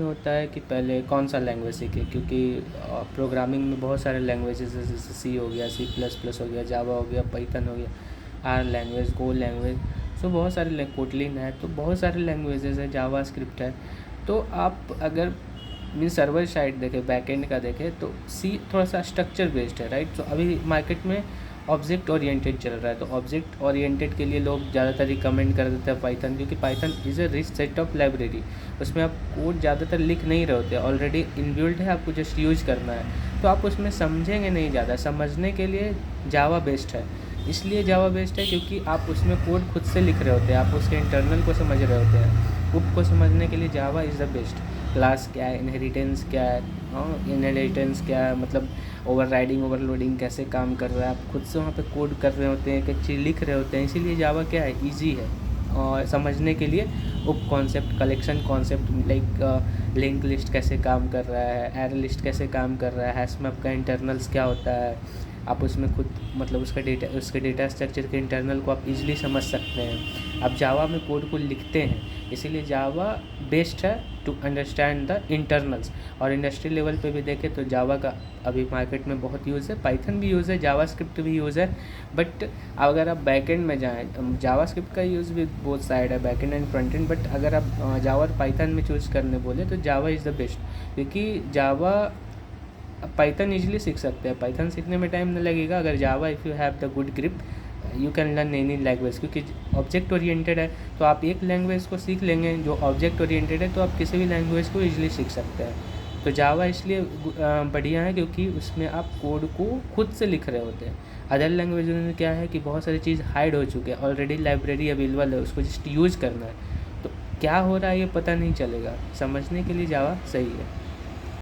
होता है कि पहले कौन सा लैंग्वेज सीखें, क्योंकि प्रोग्रामिंग में बहुत सारे लैंग्वेजेस जैसे सी हो गया, C++ हो गया, जावा हो गया, पाइथन हो गया, आर लैंग्वेज, गो लैंग्वेज, सो बहुत सारे कोटलिन है, तो बहुत सारे लैंग्वेजेस है, जावा स्क्रिप्ट है। तो आप अगर मीन सर्वर साइड देखें, बैकएंड का देखें, तो सी थोड़ा सा स्ट्रक्चर बेस्ड है, राइट। तो अभी मार्केट में ऑब्जेक्ट ओरिएंटेड चल रहा है, तो ऑब्जेक्ट ओरिएंटेड के लिए लोग ज़्यादातर रिकमेंड कर देते हैं पाइथन, क्योंकि Python is a rich set of library. उसमें आप कोड ज़्यादातर लिख नहीं रहे होते, ऑलरेडी इनबिल्ट है, आपको जस्ट यूज करना है, तो आप उसमें समझेंगे नहीं ज़्यादा। समझने के लिए जावा बेस्ट है, इसलिए जावा बेस्ट है क्योंकि आप उसमें कोड खुद से लिख रहे होते हैं, आप उसके इंटरनल को समझ रहे होते हैं। उप को समझने के लिए जावा इज़ द बेस्ट। क्लास क्या है, इनहेरिटेंस क्या है, इनहेरिटेंस क्या है, मतलब ओवरराइडिंग ओवरलोडिंग कैसे काम कर रहा है, आप खुद से वहाँ पे कोड कर रहे होते हैं, एक चीज़ लिख रहे होते हैं, इसीलिए जावा क्या है, ईजी है और समझने के लिए। उप concept, collection concept, like link list कैसे काम कर रहा है, एरे लिस्ट कैसे काम कर रहा है, हैश मैप का इंटरनल्स क्या होता है, आप उसमें खुद मतलब उसके डेटा स्ट्रक्चर के इंटरनल को आप इजीली समझ सकते हैं। आप जावा में कोड को लिखते हैं, इसीलिए जावा बेस्ट है टू अंडरस्टैंड द इंटरनल्स। और इंडस्ट्री लेवल पे भी देखें तो जावा का अभी मार्केट में बहुत यूज़ है, पाइथन भी यूज़ है, जावा स्क्रिप्ट भी यूज़ है। बट अगर आप बैकएंड में जाएँ, जावा स्क्रिप्ट का यूज़ भी बहुत साइड है, backend and front end. But अगर आप जावा और पाइथन में चूज़ करने बोले तो जावा इज़ द बेस्ट, क्योंकि जावा पाइथन ईजिली सीख सकते हैं, पाइथन सीखने में टाइम नहीं लगेगा। अगर Java if you have the good grip you can learn any language, क्योंकि ऑब्जेक्ट ओरिएंटेड है, तो आप एक लैंग्वेज को सीख लेंगे जो ऑब्जेक्ट ओरिएंटेड है, तो आप किसी भी लैंग्वेज को ईजिली सीख सकते हैं। तो जावा इसलिए बढ़िया है क्योंकि उसमें आप कोड को खुद से लिख रहे होते हैं। अदर लैंग्वेज में क्या है कि बहुत सारी चीज़ हाइड हो चुकी है, ऑलरेडी लाइब्रेरी अवेलेबल है, उसको जस्ट यूज़ करना है, तो क्या हो रहा है ये पता नहीं चलेगा। समझने के लिए जावा सही है।